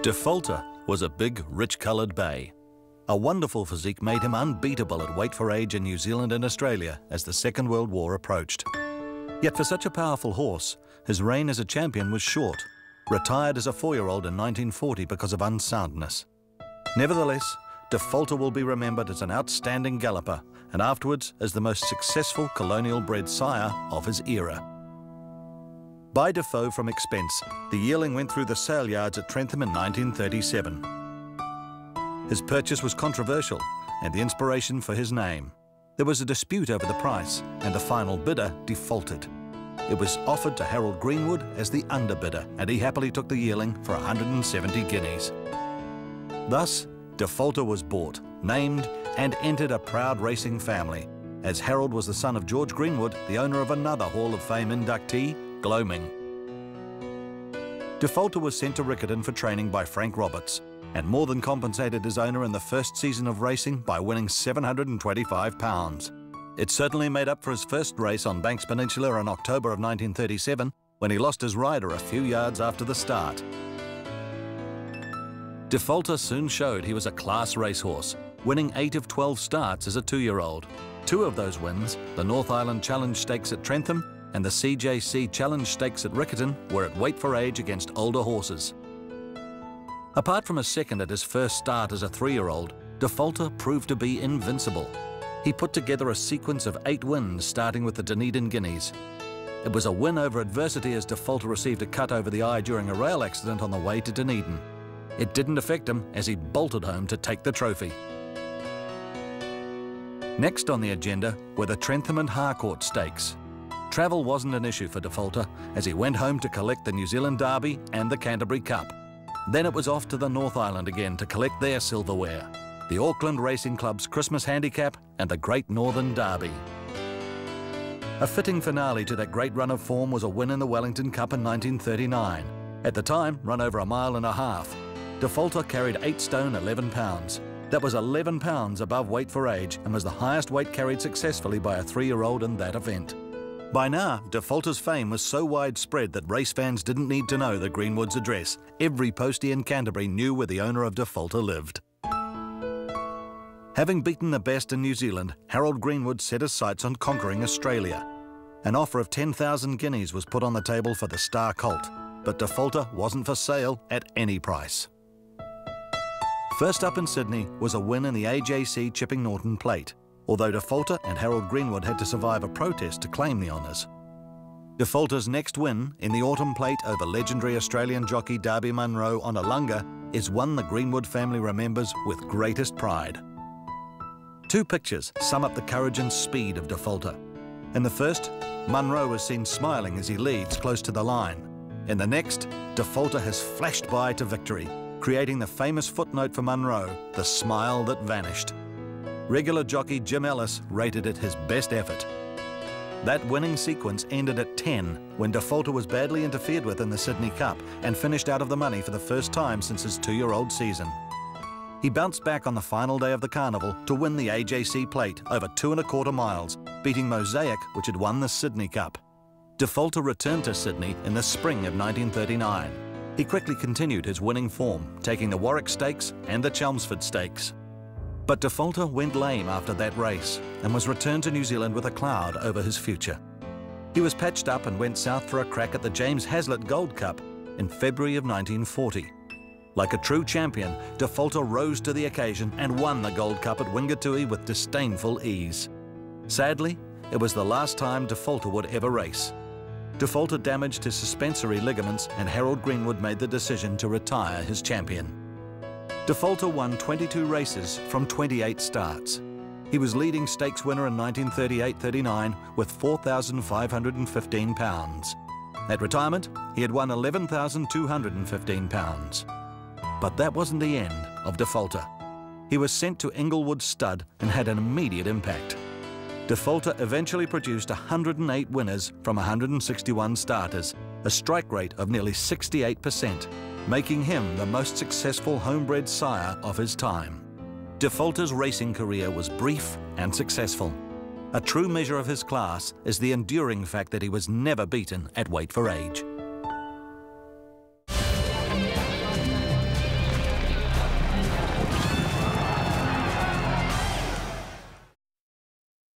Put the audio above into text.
Defaulter was a big, rich-coloured bay. A wonderful physique made him unbeatable at weight for age in New Zealand and Australia as the Second World War approached. Yet for such a powerful horse, his reign as a champion was short, retired as a 4-year-old in 1940 because of unsoundness. Nevertheless, Defaulter will be remembered as an outstanding galloper and afterwards as the most successful colonial-bred sire of his era. By Defoe from Expense, the yearling went through the sale yards at Trentham in 1937. His purchase was controversial and the inspiration for his name. There was a dispute over the price and the final bidder defaulted. It was offered to Harold Greenwood as the underbidder and he happily took the yearling for 170 guineas. Thus, Defaulter was bought, named and entered a proud racing family, as Harold was the son of George Greenwood, the owner of another Hall of Fame inductee, Gloaming. Defaulter was sent to Riccarton for training by Frank Roberts and more than compensated his owner in the first season of racing by winning £725. It certainly made up for his first race on Banks Peninsula in October of 1937 when he lost his rider a few yards after the start. Defaulter soon showed he was a class racehorse, winning 8 of 12 starts as a 2-year-old. 2 of those wins, the North Island Challenge Stakes at Trentham and the CJC Challenge Stakes at Riccarton, were at weight for age against older horses. Apart from a second at his first start as a 3-year-old, Defaulter proved to be invincible. He put together a sequence of 8 wins starting with the Dunedin Guineas. It was a win over adversity as Defaulter received a cut over the eye during a rail accident on the way to Dunedin. It didn't affect him as he bolted home to take the trophy. Next on the agenda were the Trentham and Harcourt Stakes. Travel wasn't an issue for Defaulter as he went home to collect the New Zealand Derby and the Canterbury Cup. Then it was off to the North Island again to collect their silverware, the Auckland Racing Club's Christmas Handicap and the Great Northern Derby. A fitting finale to that great run of form was a win in the Wellington Cup in 1939. At the time, run over 1.5 miles. Defaulter carried 8 stone 11 pounds. That was 11 pounds above weight for age and was the highest weight carried successfully by a 3-year-old in that event. By now, Defaulter's fame was so widespread that race fans didn't need to know the Greenwood's address. Every postie in Canterbury knew where the owner of Defaulter lived. Having beaten the best in New Zealand, Harold Greenwood set his sights on conquering Australia. An offer of 10,000 guineas was put on the table for the Star Colt, but Defaulter wasn't for sale at any price. First up in Sydney was a win in the AJC Chipping Norton Plate, although Defaulter and Harold Greenwood had to survive a protest to claim the honours. Defaulter's next win in the Autumn Plate over legendary Australian jockey Darby Munro on Alunga is one the Greenwood family remembers with greatest pride. 2 pictures sum up the courage and speed of Defaulter. In the first, Munro is seen smiling as he leads close to the line. In the next, Defaulter has flashed by to victory, creating the famous footnote for Munro, the smile that vanished. Regular jockey Jim Ellis rated it his best effort. That winning sequence ended at 10 when Defaulter was badly interfered with in the Sydney Cup and finished out of the money for the first time since his 2-year-old season. He bounced back on the final day of the carnival to win the AJC Plate over 2.25 miles, beating Mosaic, which had won the Sydney Cup. Defaulter returned to Sydney in the spring of 1939. He quickly continued his winning form, taking the Warwick Stakes and the Chelmsford Stakes. But Defaulter went lame after that race and was returned to New Zealand with a cloud over his future. He was patched up and went south for a crack at the James Hazlitt Gold Cup in February of 1940. Like a true champion, Defaulter rose to the occasion and won the Gold Cup at Wingatui with disdainful ease. Sadly, it was the last time Defaulter would ever race. Defaulter damaged his suspensory ligaments and Harold Greenwood made the decision to retire his champion. Defaulter won 22 races from 28 starts. He was leading stakes winner in 1938-39 with £4,515. At retirement, he had won £11,215. But that wasn't the end of Defaulter. He was sent to Inglewood Stud and had an immediate impact. Defaulter eventually produced 108 winners from 161 starters, a strike rate of nearly 68%, making him the most successful homebred sire of his time. Defaulter's racing career was brief and successful. A true measure of his class is the enduring fact that he was never beaten at weight for age.